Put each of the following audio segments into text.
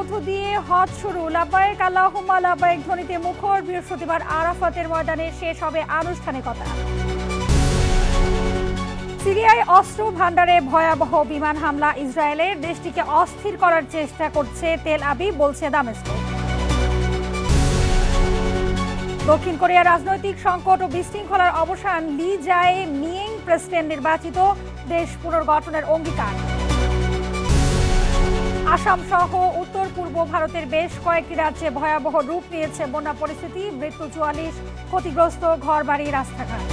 মধ্য দিয়ে হজ শুরু। লাব্বাইক আল্লাহুম্মা লাব্বাইক ধ্বনিতে মুখর। বৃহস্পতিবার আরাফাতের ময়দানে শেষ হবে আনুষ্ঠানিকতা। সিরিয়ায় অস্ত্র ভান্ডারে ভয়াবহ বিমান হামলা ইসরায়েলের। দেশটিকে অস্থির করার চেষ্টা করছে তেল আবিব, বলছে দামেস্ক। দক্ষিণ কোরিয়ার রাজনৈতিক সংকট ও বিশৃঙ্খলার অবসান। লি জায়ে মিং প্রেসিডেন্ট নির্বাচিত। দেশ পুনর্গঠনের অঙ্গীকার। আসাম সহ উত্তর পূর্ব ভারতের বেশ কয়েকটি রাজ্যে ভয়াবহ রূপ নিয়েছে বন্যা পরিস্থিতি। মৃত্যু ৪৪, ক্ষতিগ্রস্ত ঘরবাড়ি, রাস্তাঘাট।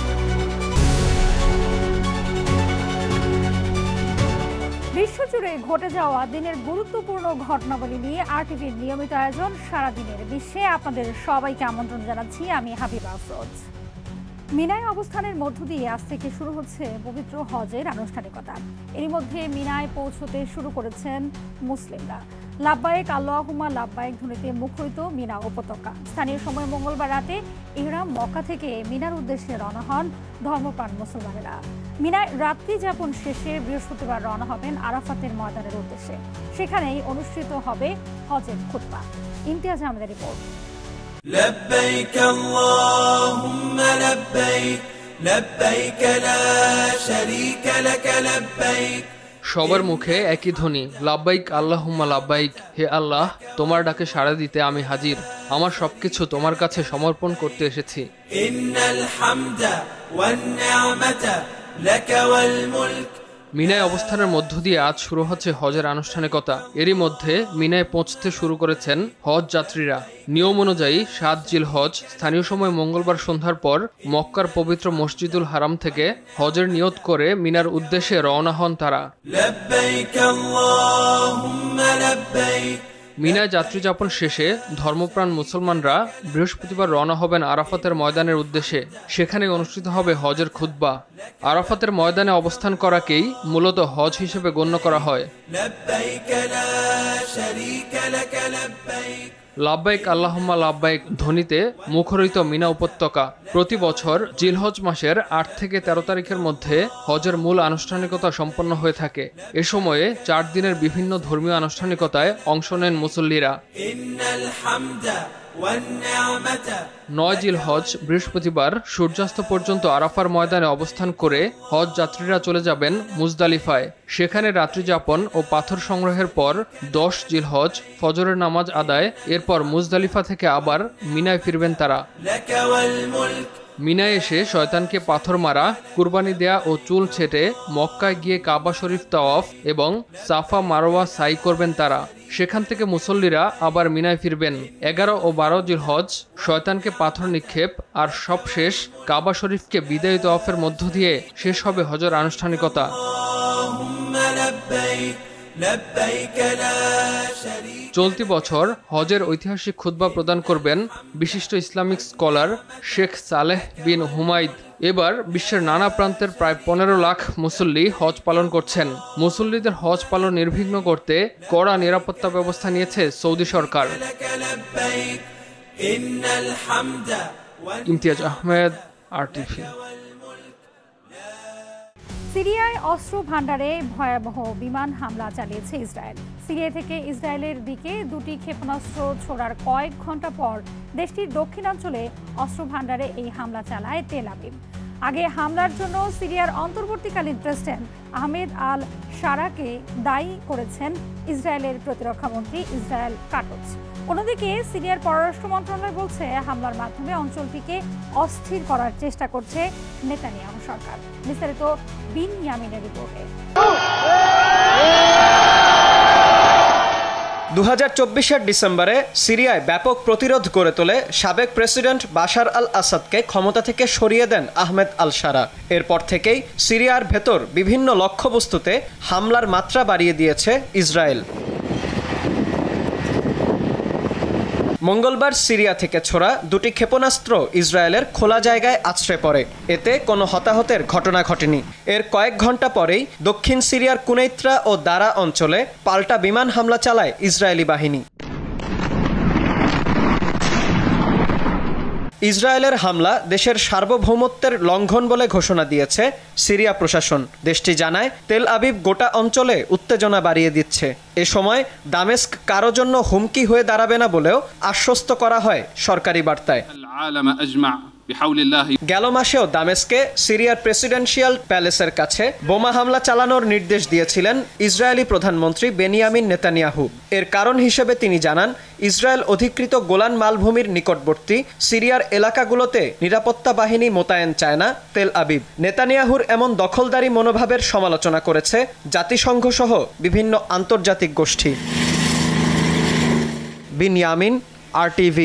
বিশ্বজুড়ে ঘটে যাওয়া দিনের গুরুত্বপূর্ণ ঘটনাবলী নিয়ে আরটিভির নিয়মিত আয়োজন সারাদিনের বিশ্বে আপনাদের সবাইকে আমন্ত্রণ জানাচ্ছি। আমি হাবিবা আফরোজ। মিনায় অবস্থানের মধ্য দিয়ে আজ থেকে শুরু হচ্ছে পবিত্র হজের আনুষ্ঠানিকতা। এরই মধ্যে মিনায় পৌঁছতে শুরু করেছেন মুসলিমরা। লাব্বাইক আল্লাহুম্মা লাব্বাইক ধ্বনিতে মুখরিত মিনা উপত্যকা। স্থানীয় সময় মঙ্গলবার রাতে ইহরাম মক্কা থেকে মিনার উদ্দেশ্যে রওনা হন ধর্মপ্রাণ মুসলমানেরা। মিনায় রাত্রি যাপন শেষে বৃহস্পতিবার রওনা হবেন আরাফাতের ময়দানের উদ্দেশ্যে। সেখানেই অনুষ্ঠিত হবে হজের খুতবা। ইমতিয়াজ আহমেদের রিপোর্ট। لبيك اللهم لبيك لبيك لا شريك لك لبيك। সবার মুখে একই ধ্বনি, লাব্বাইক আল্লাহুম্মা লাব্বাইক। হে আল্লাহ, তোমার ডাকে সাড়া দিতে আমি হাজির। আমার সবকিছু তোমার কাছে সমর্পণ করতে এসেছি। ইন্নাল হামদা ওয়ান নি'মাতা লাকা ওয়াল মুলক। মিনায় অবস্থানের মধ্য দিয়ে আজ শুরু হচ্ছে হজের আনুষ্ঠানিকতা। এরই মধ্যে মিনায় পৌঁছতে শুরু করেছেন হজ যাত্রীরা। নিয়ম অনুযায়ী ৭ জিলহজ স্থানীয় সময় মঙ্গলবার সন্ধ্যার পর মক্কার পবিত্র মসজিদুল হারাম থেকে হজের নিয়ত করে মিনার উদ্দেশ্যে রওনা হন তারা। লাব্বাইক আল্লাহুম্মা লাব্বাইক। মিনায় যাত্রীযাপন শেষে ধর্মপ্রাণ মুসলমানরা বৃহস্পতিবার রওনা হবেন আরাফাতের ময়দানের উদ্দেশ্যে। সেখানে অনুষ্ঠিত হবে হজের খুতবা। আরাফাতের ময়দানে অবস্থান করাকেই মূলত হজ হিসেবে গণ্য করা হয়। লাব্বাইক আল্লাহুম্মা লাব্বাইক ধ্বনিতে মুখরিত মিনা উপত্যকা। প্রতি বছর জিলহজ মাসের ৮ থেকে ১৩ তারিখের মধ্যে হজের মূল আনুষ্ঠানিকতা সম্পন্ন হয়ে থাকে। এ সময়ে ৪ দিনের বিভিন্ন ধর্মীয় আনুষ্ঠানিকতায় অংশ নেন মুসল্লিরা। ৯ জিলহজ বৃহস্পতিবার সূর্যাস্ত পর্যন্ত আরাফার ময়দানে অবস্থান করে হজ যাত্রীরা চলে যাবেন মুজদালিফায়। সেখানে রাত্রি যাপন ও পাথর সংগ্রহের পর ১০ জিলহজ ফজরের নামাজ আদায়। এরপর মুজদালিফা থেকে আবার মিনায় ফিরবেন তারা। মিনায় এসে শয়তানকে পাথর মারা, কুরবানি দেয়া ও চুল ছেটে মক্কায় গিয়ে কাবা শরীফ তাওয়াফ এবং সাফা মারওয়া সাই করবেন তারা। সেখান থেকে মুসল্লিরা আবার মিনায় ফিরবেন। ১১ ও ১২ জিলহজ শয়তানকে পাথর নিক্ষেপ আর সবশেষ কাবা শরীফকে বিদায়ী তাওয়াফের মধ্য দিয়ে শেষ হবে হজের আনুষ্ঠানিকতা। চলতি বছর হজের ঐতিহাসিক খুতবা প্রদান করবেন বিশিষ্ট ইসলামিক স্কলার শেখ সালেহ বিন হুমাইদ। এবার বিশ্বের নানা প্রান্তের প্রায় ১৫ লাখ মুসল্লি হজ পালন করছেন। মুসল্লিদের হজ পালন নির্বিঘ্ন করতে কড়া নিরাপত্তা ব্যবস্থা নিয়েছে সৌদি সরকার। ইমতিয়াজ আহমেদ, আরটিভি। সিরিয়ায় অস্ত্র ভান্ডারে ভয়াবহ বিমান হামলা চালিয়েছে ইসরায়েল। সিরিয়া থেকে ইসরায়েলের দিকে ২টি ক্ষেপণাস্ত্র ছোড়ার কয়েক ঘন্টা পর দেশটির দক্ষিণাঞ্চলে অস্ত্র ভান্ডারে এই হামলা চালায় তেল আবিব। আগে হামলার জন্য সিরিয়ার অন্তর্বর্তীকালীন প্রেসিডেন্ট আহমেদ আল শারাকে দায়ী করেছেন ইসরায়েলের প্রতিরক্ষামন্ত্রী ইসরায়েল কাটজ। অন্যদিকে সিরিয়ার পররাষ্ট্র মন্ত্রণালয় বলছে হামলার মাধ্যমে অঞ্চলটিকে অস্থির করার চেষ্টা করছে নেতানিয়াহু সরকার। বিস্তারিত বিনয়ামিনের রিপোর্টে। ২০২৪ ডিসেম্বরে সিরিয়ায় ব্যাপক প্রতিরোধ গড়ে তোলে সাবেক প্রেসিডেন্ট বাশার আল আসাদকে ক্ষমতা থেকে সরিয়ে দেন আহমেদ আল শারা। এরপর থেকেই সিরিয়ার ভেতর বিভিন্ন লক্ষ্যবস্তুতে হামলার মাত্রা বাড়িয়ে দিয়েছে ইসরায়েল। মঙ্গলবার সিরিয়া থেকে ছোড়া ২টি ক্ষেপণাস্ত্র ইসরায়েলের খোলা জায়গায় আছড়ে পড়ে। এতে কোনো হতাহতের ঘটনা ঘটেনি। এর কয়েক ঘন্টা পরেই দক্ষিণ সিরিয়ার কুনেইত্রা ও দারা অঞ্চলে পাল্টা বিমান হামলা চালায় ইসরায়েলি বাহিনী। ইসরায়েলের হামলা দেশের সার্বভৌমত্বের লঙ্ঘন বলে ঘোষণা দিয়েছে সিরিয়া প্রশাসন। দেশটি জানায় তেল আবিব গোটা অঞ্চলে উত্তেজনা বাড়িয়ে দিচ্ছে। এ সময় দামেস্ক কারো জন্য হুমকি হয়ে দাঁড়াবে না বলেও আশ্বস্ত করা হয় সরকারি বার্তায়। গেল মাসেও দামেস্কে সিরিয়ার প্রেসিডেন্সিয়াল প্যালেসের কাছে বোমা হামলা চালানোর নির্দেশ দিয়েছিলেন ইসরায়েলি প্রধানমন্ত্রী বেনিয়ামিন নেতানিয়াহু। এর কারণ হিসেবে তিনি জানান, ইসরায়েল অধিকৃত গোলান মালভূমির নিকটবর্তী সিরিয়ার এলাকাগুলোতে নিরাপত্তা বাহিনী মোতায়েন চায় না তেল আবিব। নেতানিয়াহুর এমন দখলদারি মনোভাবের সমালোচনা করেছে জাতিসংঘ সহ বিভিন্ন আন্তর্জাতিক গোষ্ঠী। বিনিয়ামিন, RTV।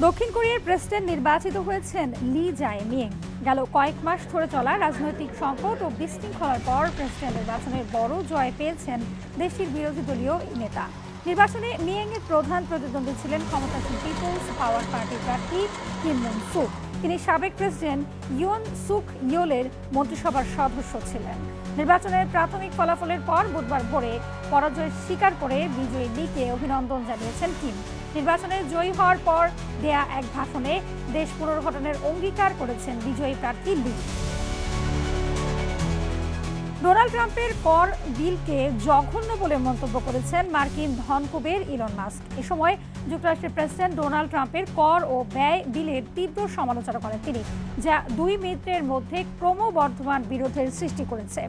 দক্ষিণ কোরিয়ার প্রেসিডেন্ট নির্বাচিত হয়েছেন লি জায়ে-মিং। গেল কয়েক মাস ধরে চলা রাজনৈতিক সংকট ও বিশৃঙ্খলার পর প্রেসিডেন্ট নির্বাচনে বড় জয় পেয়েছেন দেশটির বিরোধী দলীয় নেতা। নির্বাচনে মিয়াংয়ের প্রধান প্রতিদ্বন্দ্বী ছিলেন ক্ষমতাসীন পিপলস পাওয়ার পার্টির প্রার্থী কিম মন সুক। তিনি সাবেক প্রেসিডেন্ট ইয়ন সুক ইয়োলের মন্ত্রিসভার সদস্য ছিলেন। নির্বাচনের প্রাথমিক ফলাফলের পর বুধবার ভোরে পরাজয় স্বীকার করে বিজয়ী লিকে অভিনন্দন জানিয়েছেন কিম। নির্বাচনে জয়ী হওয়ার পর দেয়া এক ভাষণে দেশ পুনর্গঠনের অঙ্গীকার করেছেন বিজয়ী প্রার্থী লি। ডোনাল্ড ট্রাম্পের কর বিলকে জঘন্য বলে মন্তব্য করেছেন মার্কিন ধনকুবের ইলন মাস্ক। এ সময় যুক্তরাষ্ট্রের প্রেসিডেন্ট ডোনাল্ড ট্রাম্পের কর ও ব্যয় বিলের তীব্র সমালোচনা করেন তিনি, যা দুই মিত্রের মধ্যে ক্রমবর্ধমান বিরোধের সৃষ্টি করেছে।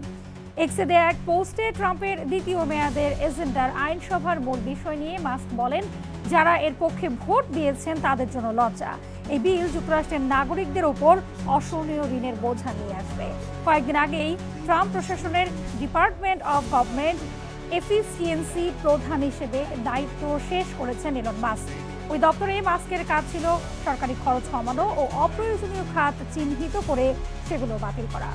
এক্সে দেয়া এক পোস্টে ট্রাম্পের দ্বিতীয় মেয়াদের এজেন্ডার আইনসভার মূল বিষয় নিয়ে মাস্ক বলেন, যারা এর পক্ষে ভোট দিয়েছেন তাদের জন্য লজ্জা। এই বিল যুক্তরাষ্ট্রের নাগরিকদের ওপর অসহনীয় ঋণের বোঝা নিয়ে আসবে। কয়েকদিন আগেই ট্রাম্প প্রশাসনের ডিপার্টমেন্ট অব গভর্নমেন্ট এফিসিয়েন্সি প্রধান হিসেবে দায়িত্ব শেষ করেছেন ইলন মাস্ক। ওই দপ্তরে মাস্কের কাজ ছিল সরকারি খরচ কমানো ও অপ্রয়োজনীয় খাত চিহ্নিত করে সেগুলো বাতিল করা।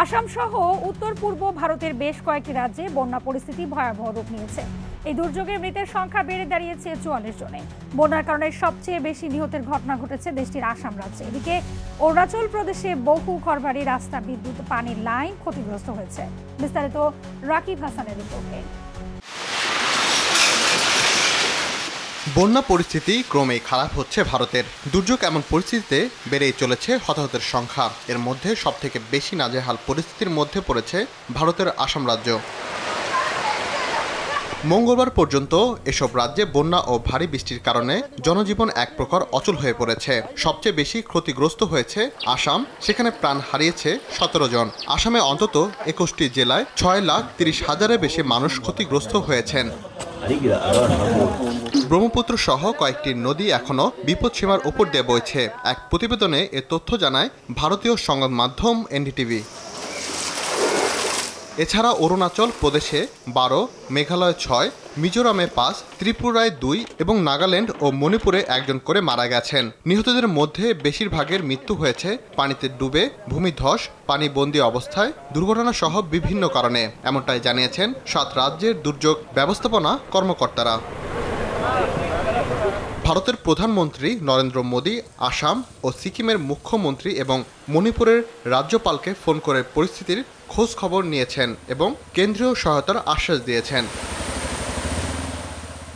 আসাম সহ উত্তর পূর্ব ভারতের বেশ কয়েকটি রাজ্যে বন্যা পরিস্থিতি ভয়াবহ রূপ নিয়েছে। এই দুর্যোগে মৃতের সংখ্যা বেড়ে দাঁড়িয়েছে 44 জনে। বন্যার কারণে সবচেয়ে বেশি নিহতের ঘটনা ঘটেছে দেশটির আসাম রাজ্যে। এদিকে অরুণাচল প্রদেশে বহু ঘরবাড়ি, রাস্তা, বিদ্যুৎ, পানির লাইন ক্ষতিগ্রস্ত হয়েছে। বিস্তারিত রাকিব হাসানের রিপোর্টে। বন্যা পরিস্থিতি ক্রমেই খারাপ হচ্ছে ভারতের। দুর্যোগ এমন পরিস্থিতিতে বেড়েই চলেছে হতাহতের সংখ্যা। এর মধ্যে সবথেকে বেশি নাজেহাল পরিস্থিতির মধ্যে পড়েছে ভারতের আসাম রাজ্য। মঙ্গলবার পর্যন্ত এসব রাজ্যে বন্যা ও ভারী বৃষ্টির কারণে জনজীবন এক প্রকার অচল হয়ে পড়েছে। সবচেয়ে বেশি ক্ষতিগ্রস্ত হয়েছে আসাম, সেখানে প্রাণ হারিয়েছে 17 জন। আসামে অন্তত 21টি জেলায় 6,30,000-এর বেশি মানুষ ক্ষতিগ্রস্ত হয়েছেন। ব্রহ্মপুত্র সহ কয়েকটি নদী এখনো বিপদসীমার উপর দিয়ে বইছে। এক প্রতিবেদনে এ তথ্য জানায় ভারতীয় সংবাদ মাধ্যম NDTV। এছাড়া অরুণাচল প্রদেশে 12, মেঘালয়ে 6, মিজোরামে 5, ত্রিপুরায় 2 এবং নাগাল্যান্ড ও মণিপুরে 1 জন করে মারা গেছেন। নিহতদের মধ্যে বেশিরভাগের মৃত্যু হয়েছে পানিতে ডুবে, ভূমিধস, পানিবন্দী অবস্থায়, দুর্ঘটনা সহ বিভিন্ন কারণে, এমনটাই জানিয়েছেন 7 রাজ্যের দুর্যোগ ব্যবস্থাপনা কর্মকর্তারা। ভারতের প্রধানমন্ত্রী নরেন্দ্র মোদী আসাম ও সিকিমের মুখ্যমন্ত্রী এবং মণিপুরের রাজ্যপালকে ফোন করে পরিস্থিতির খোঁজ খবর নিয়েছেন এবং কেন্দ্রীয় সহায়তার আশ্বাস দিয়েছেন।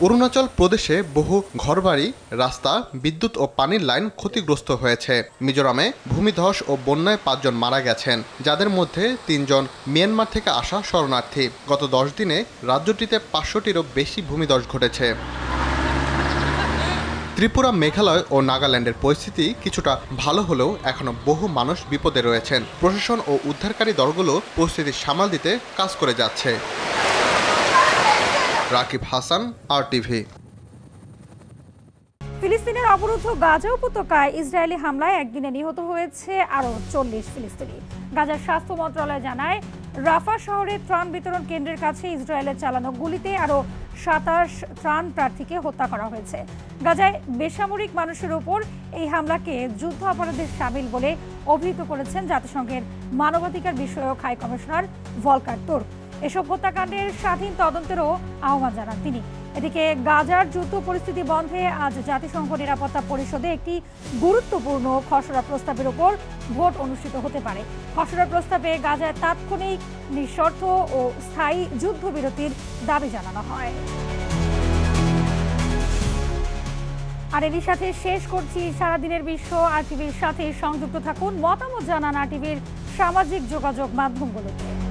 অরুণাচল প্রদেশে বহু ঘরবাড়ি, রাস্তা, বিদ্যুৎ ও পানির লাইন ক্ষতিগ্রস্ত হয়েছে। মিজোরামে ভূমিধস ও বন্যায় 5 জন মারা গেছেন, যাদের মধ্যে 3 জন মিয়ানমার থেকে আসা শরণার্থী। গত 10 দিনে রাজ্যটিতে 500টিরও বেশি ভূমিধস ঘটেছে। ত্রিপুরা, মেঘালয় ও নাগাল্যান্ডের পরিস্থিতি কিছুটা ভালো হলেও এখনো বহু মানুষ বিপদে রয়েছেন। প্রশাসন ও উদ্ধারকারী দলগুলো পরিস্থিতি সামাল দিতে কাজ করে যাচ্ছে। রাকিব হাসান, RTV। ফিলিস্তিনের অবরুদ্ধ গাজা উপত্যকায় ইসরায়েলি হামলায় একদিনে নিহত হয়েছে আরও 40 ফিলিস্তিনি। গাজার স্বাস্থ্য মন্ত্রণালয় জানায়, রাফা শহরের ত্রাণ বিতরণ কেন্দ্রের কাছে ইসরায়েলের চালানো গুলিতে আরও 27 ত্রাণ প্রার্থীকে হত্যা করা হয়েছে। গাজায় বেসামরিক মানুষের উপর এই হামলাকে যুদ্ধ অপরাধের শামিল বলে অভিহিত করেছেন জাতিসংঘের মানবাধিকার বিষয়ক হাই কমিশনার ভলকার তুর্ক। এসব হত্যাকাণ্ডের স্বাধীন তদন্তেরও আহ্বান জানান তিনি। এদিকে গাজার যুদ্ধ পরিস্থিতি বন্ধে আজ জাতিসংঘ নিরাপত্তা পরিষদে একটি গুরুত্বপূর্ণ খসড়া প্রস্তাবের উপর ভোট অনুষ্ঠিত হতে পারে। খসড়া প্রস্তাবে গাজায় তাৎক্ষণিক, নিঃশর্ত ও স্থায়ী যুদ্ধবিরতির দাবি জানানো হয়। আর এরই সাথে শেষ করছি সারাদিনের বিশ্ব। আর টিভির সাথে সংযুক্ত থাকুন, মতামত জানান আর টিভির সামাজিক যোগাযোগ মাধ্যমগুলোতে।